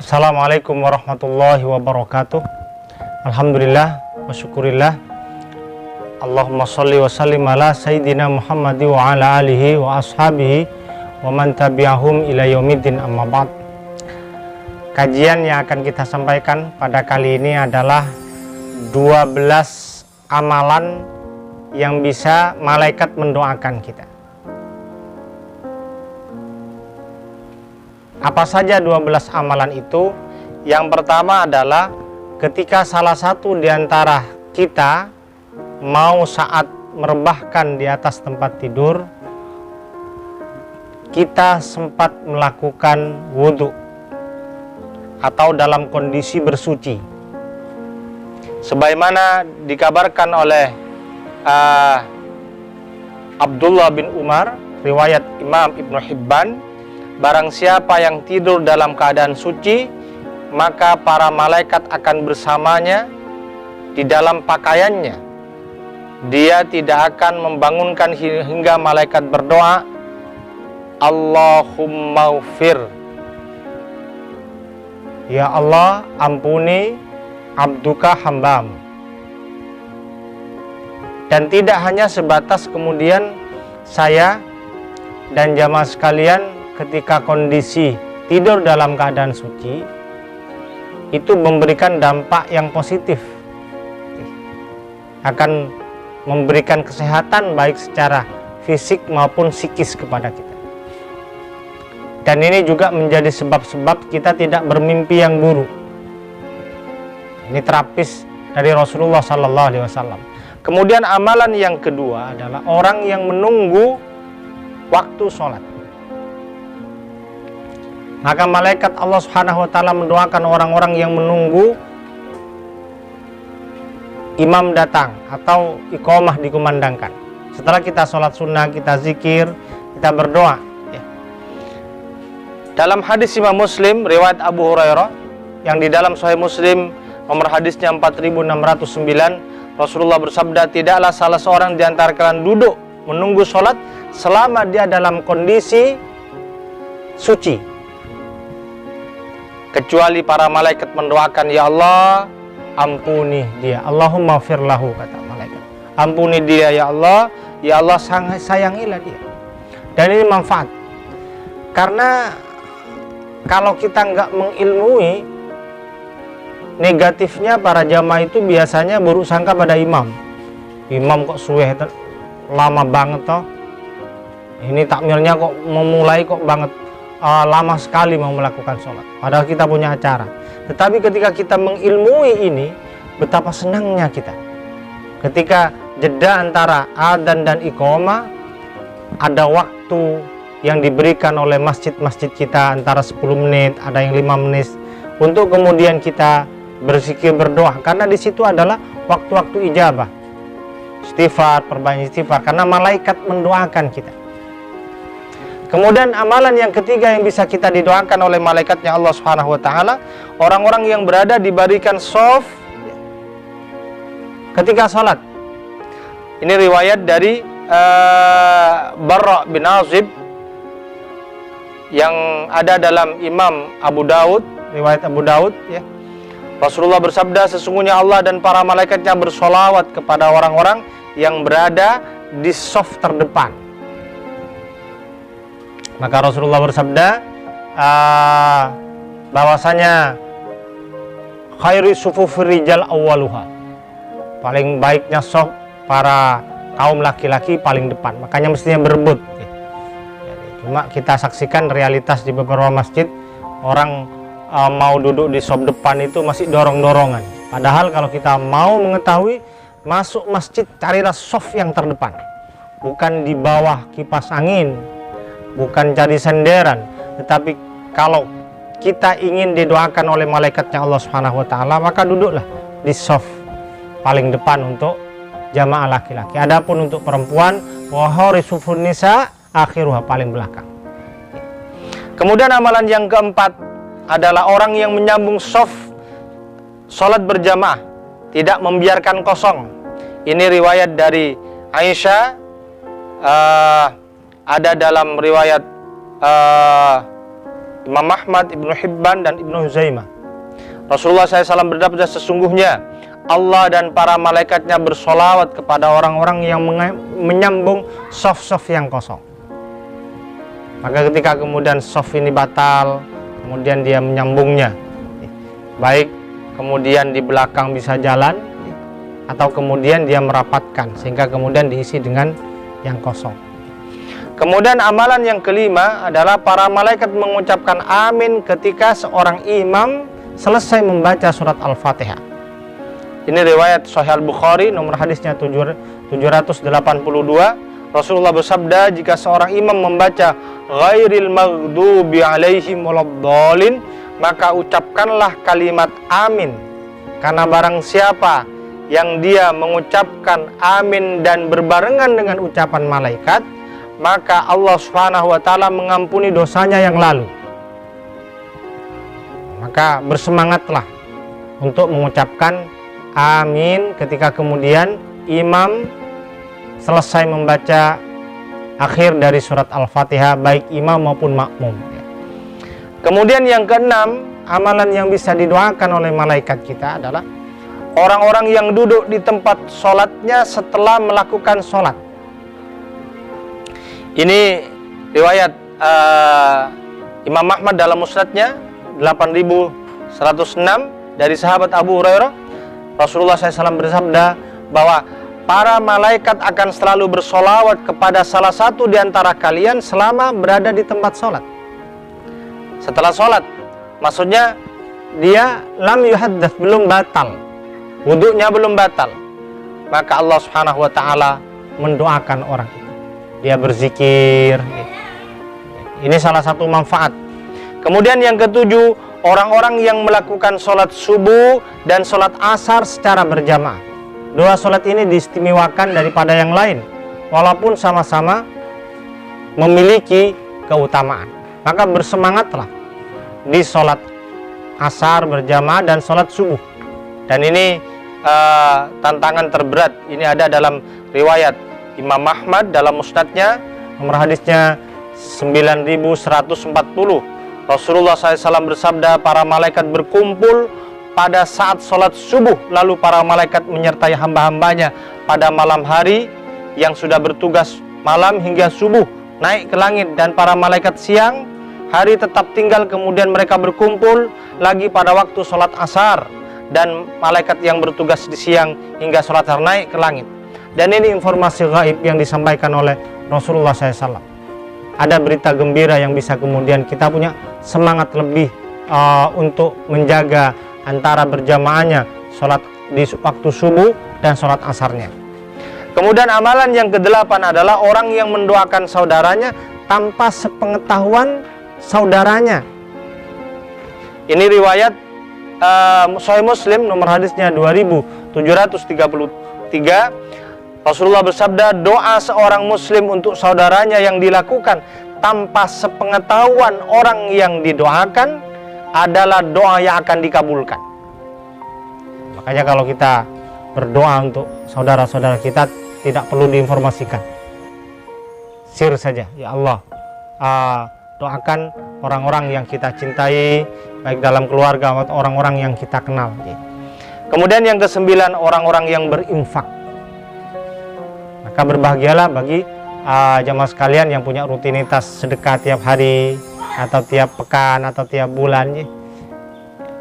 Assalamualaikum warahmatullahi wabarakatuh. Alhamdulillah wa syukurillah. Allahumma sholli wa sallim ala sayyidina Muhammad wa ala alihi wa ashabihi wa man tabi'ahum ila yaumiddin, amma ba'd. Kajian yang akan kita sampaikan pada kali ini adalah 12 amalan yang bisa malaikat mendoakan kita. Apa saja 12 amalan itu? Yang pertama adalah ketika salah satu di antara kita mau saat merebahkan di atas tempat tidur, kita sempat melakukan wudhu atau dalam kondisi bersuci. Sebagaimana dikabarkan oleh Abdullah bin Umar, riwayat Imam Ibnu Hibban, barang siapa yang tidur dalam keadaan suci, maka para malaikat akan bersamanya di dalam pakaiannya. Dia tidak akan membangunkan hingga malaikat berdoa, Allahumma ufir, ya Allah, ampuni abduka hambamu. Dan tidak hanya sebatas kemudian saya dan jamaah sekalian ketika kondisi tidur dalam keadaan suci itu memberikan dampak yang positif, akan memberikan kesehatan baik secara fisik maupun psikis kepada kita. Dan ini juga menjadi sebab-sebab kita tidak bermimpi yang buruk. Ini terapis dari Rasulullah SAW. Kemudian amalan yang kedua adalah orang yang menunggu waktu sholat. Maka malaikat Allah Subhanahu wa taala mendoakan orang-orang yang menunggu imam datang atau iqamah dikumandangkan. Setelah kita sholat sunnah, kita zikir, kita berdoa. Dalam hadis Imam Muslim, riwayat Abu Hurairah, yang di dalam Sahih Muslim nomor hadisnya 4609, Rasulullah bersabda, tidaklah salah seorang di antara kalian duduk menunggu sholat selama dia dalam kondisi suci, kecuali para malaikat mendoakan, ya Allah, ampuni dia. Allahumma firlahu, kata malaikat, ampuni dia ya Allah, ya Allah, sayangilah dia. Dan ini manfaat, karena kalau kita nggak mengilmui, negatifnya para jamaah itu biasanya buruk sangka pada imam. Imam kok suweh, lama banget toh, ini takmirnya kok memulai kok banget, lama sekali mau melakukan sholat, padahal kita punya acara. Tetapi ketika kita mengilmui ini, betapa senangnya kita ketika jeda antara adzan dan iqamah, ada waktu yang diberikan oleh masjid-masjid kita antara 10 menit, ada yang 5 menit, untuk kemudian kita berzikir, berdoa, karena di situ adalah waktu-waktu ijabah, istighfar, perbanyak istighfar, karena malaikat mendoakan kita. Kemudian amalan yang ketiga yang bisa kita didoakan oleh malaikatnya Allah Subhanahu wa taala, orang-orang yang berada di barikan shaf ketika sholat. Ini riwayat dari Barra bin Azib yang ada dalam Imam Abu Daud, riwayat Abu Daud, ya. Rasulullah bersabda, sesungguhnya Allah dan para malaikatnya bersolawat kepada orang-orang yang berada di shaf terdepan. Maka Rasulullah bersabda bahwasanya khairi sufufir rijal awwaluha, paling baiknya shaf para kaum laki-laki paling depan, makanya mestinya berebut. Cuma kita saksikan realitas di beberapa masjid, orang mau duduk di shaf depan itu masih dorong-dorongan. Padahal kalau kita mau mengetahui, masuk masjid carilah shaf yang terdepan, bukan di bawah kipas angin, bukan cari senderan. Tetapi kalau kita ingin didoakan oleh malaikatnya Allah Subhanahu wa taala, maka duduklah di shaf paling depan untuk jamaah laki-laki. Adapun untuk perempuan, wa harisufun nisa akhiruha, paling belakang. Kemudian amalan yang keempat adalah orang yang menyambung shaf salat berjamaah, tidak membiarkan kosong. Ini riwayat dari Aisyah, ada dalam riwayat Imam Ahmad, Ibnu Hibban, dan Ibnu Huzaimah. Rasulullah SAW bersabda, sesungguhnya Allah dan para malaikatnya bersolawat kepada orang-orang yang menyambung saf-saf yang kosong. Maka ketika kemudian saf ini batal, kemudian dia menyambungnya, baik kemudian di belakang bisa jalan, atau kemudian dia merapatkan sehingga kemudian diisi dengan yang kosong. Kemudian amalan yang kelima adalah para malaikat mengucapkan amin ketika seorang imam selesai membaca surat Al-Fatihah. Ini riwayat Sahih Al-Bukhari, nomor hadisnya 782. Rasulullah bersabda, jika seorang imam membaca ghairil maghdubi alaihim waladdallin, maka ucapkanlah kalimat amin, karena barang siapa yang dia mengucapkan amin dan berbarengan dengan ucapan malaikat, maka Allah Subhanahu wa taala mengampuni dosanya yang lalu. Maka bersemangatlah untuk mengucapkan amin ketika kemudian imam selesai membaca akhir dari surat Al-Fatihah, baik imam maupun makmum. Kemudian yang keenam, amalan yang bisa didoakan oleh malaikat kita adalah orang-orang yang duduk di tempat sholatnya setelah melakukan sholat. Ini riwayat Imam Ahmad dalam musnadnya 8106 dari sahabat Abu Hurairah. Rasulullah SAW bersabda bahwa para malaikat akan selalu bersolawat kepada salah satu di antara kalian selama berada di tempat sholat. Setelah sholat, maksudnya dia lam yuhaddats, belum batal, wudunya belum batal, maka Allah Subhanahu wa taala mendoakan orang itu. Dia berzikir. Ini salah satu manfaat. Kemudian yang ketujuh, orang-orang yang melakukan sholat subuh dan sholat asar secara berjamaah. Dua sholat ini diistimewakan daripada yang lain, walaupun sama-sama memiliki keutamaan. Maka bersemangatlah di sholat asar berjamaah dan sholat subuh. Dan ini tantangan terberat. Ini ada dalam riwayat Imam Ahmad dalam musnadnya, nomor hadisnya 9140. Rasulullah SAW bersabda, para malaikat berkumpul pada saat sholat subuh, lalu para malaikat menyertai hamba-hambanya pada malam hari yang sudah bertugas malam hingga subuh naik ke langit, dan para malaikat siang hari tetap tinggal, kemudian mereka berkumpul lagi pada waktu sholat asar, dan malaikat yang bertugas di siang hingga sholat asar naik ke langit. Dan ini informasi gaib yang disampaikan oleh Rasulullah SAW. Ada berita gembira yang bisa kemudian kita punya semangat lebih untuk menjaga antara berjamaahnya sholat di waktu subuh dan sholat asarnya. Kemudian amalan yang kedelapan adalah orang yang mendoakan saudaranya tanpa sepengetahuan saudaranya. Ini riwayat Sahih Muslim, nomor hadisnya 2733. Rasulullah bersabda, doa seorang muslim untuk saudaranya yang dilakukan tanpa sepengetahuan orang yang didoakan adalah doa yang akan dikabulkan. Makanya kalau kita berdoa untuk saudara-saudara kita, tidak perlu diinformasikan, sir saja, ya Allah, doakan orang-orang yang kita cintai, baik dalam keluarga atau orang-orang yang kita kenal. Kemudian yang kesembilan, orang-orang yang berinfak. Maka berbahagialah bagi jamaah sekalian yang punya rutinitas sedekah tiap hari atau tiap pekan atau tiap bulan.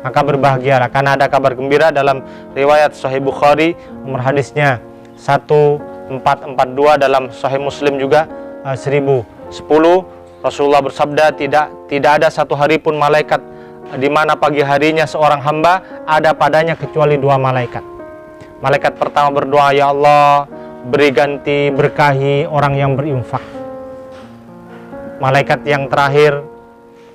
Maka berbahagialah karena ada kabar gembira dalam riwayat Sahih Bukhari, nomor hadisnya 1442, dalam Sahih Muslim juga 1010. Rasulullah bersabda, tidak ada satu hari pun malaikat di mana pagi harinya seorang hamba ada padanya kecuali dua malaikat. Malaikat pertama berdoa, ya Allah, beri ganti, berkahi orang yang berinfak. Malaikat yang terakhir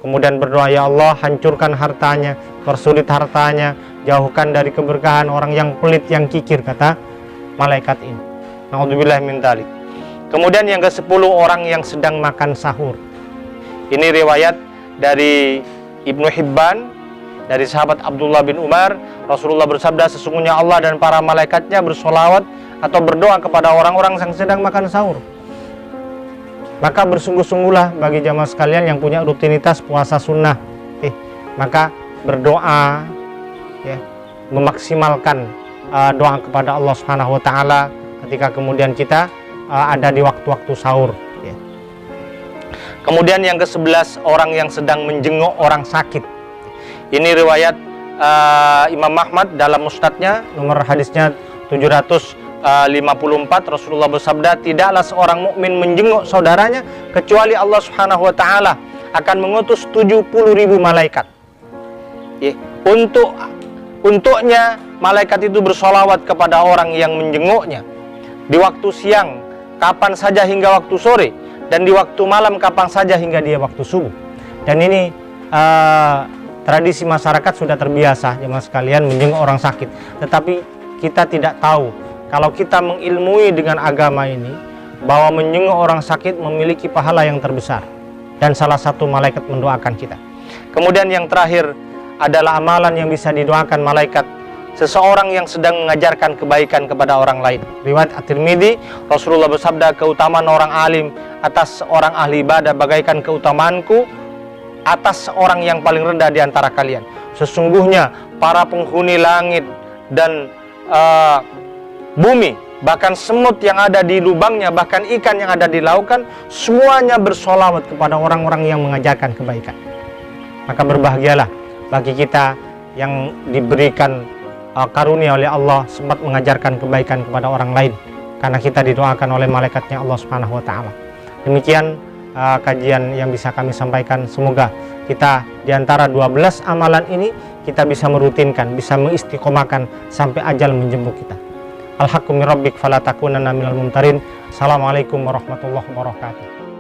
kemudian berdoa, ya Allah, hancurkan hartanya, persulit hartanya, jauhkan dari keberkahan orang yang pelit, yang kikir, kata malaikat ini. Na'udzubillah min dzalik. Kemudian yang ke-10, orang yang sedang makan sahur. Ini riwayat dari Ibnu Hibban dari sahabat Abdullah bin Umar. Rasulullah bersabda, sesungguhnya Allah dan para malaikatnya bersolawat atau berdoa kepada orang-orang yang sedang makan sahur. Maka bersungguh-sungguhlah bagi jamaah sekalian yang punya rutinitas puasa sunnah Maka berdoa, ya, memaksimalkan doa kepada Allah Subhanahu wa taala ketika kemudian kita ada di waktu-waktu sahur, ya. Kemudian yang ke-11, orang yang sedang menjenguk orang sakit. Ini riwayat Imam Ahmad dalam musnadnya, nomor hadisnya 754. Rasulullah bersabda, tidaklah seorang mukmin menjenguk saudaranya kecuali Allah Subhanahu wa taala akan mengutus 70.000 malaikat, ya, untuknya malaikat itu bersolawat kepada orang yang menjenguknya di waktu siang kapan saja hingga waktu sore, dan di waktu malam kapan saja hingga dia waktu subuh. Dan ini tradisi masyarakat sudah terbiasa, jemaah sekalian, menjenguk orang sakit. Tetapi kita tidak tahu kalau kita mengilmui dengan agama ini bahwa menjenguk orang sakit memiliki pahala yang terbesar, dan salah satu malaikat mendoakan kita. Kemudian yang terakhir adalah amalan yang bisa didoakan malaikat, seseorang yang sedang mengajarkan kebaikan kepada orang lain. Riwayat At-Tirmidzi, Rasulullah bersabda, keutamaan orang alim atas seorang ahli ibadah bagaikan keutamaanku atas seorang yang paling rendah di antara kalian. Sesungguhnya para penghuni langit dan bumi, bahkan semut yang ada di lubangnya, bahkan ikan yang ada di lautan, semuanya bersolawat kepada orang-orang yang mengajarkan kebaikan. Maka berbahagialah bagi kita yang diberikan karunia oleh Allah sempat mengajarkan kebaikan kepada orang lain, karena kita didoakan oleh malaikatnya Allah Subhanahu wa taala. Demikian kajian yang bisa kami sampaikan. Semoga kita diantara 12 amalan ini kita bisa merutinkan, bisa mengistiqomahkan sampai ajal menjemput kita. Al-haqqu min rabbik fala takunanna minal mumtarin. Assalamualaikum warahmatullahi wabarakatuh.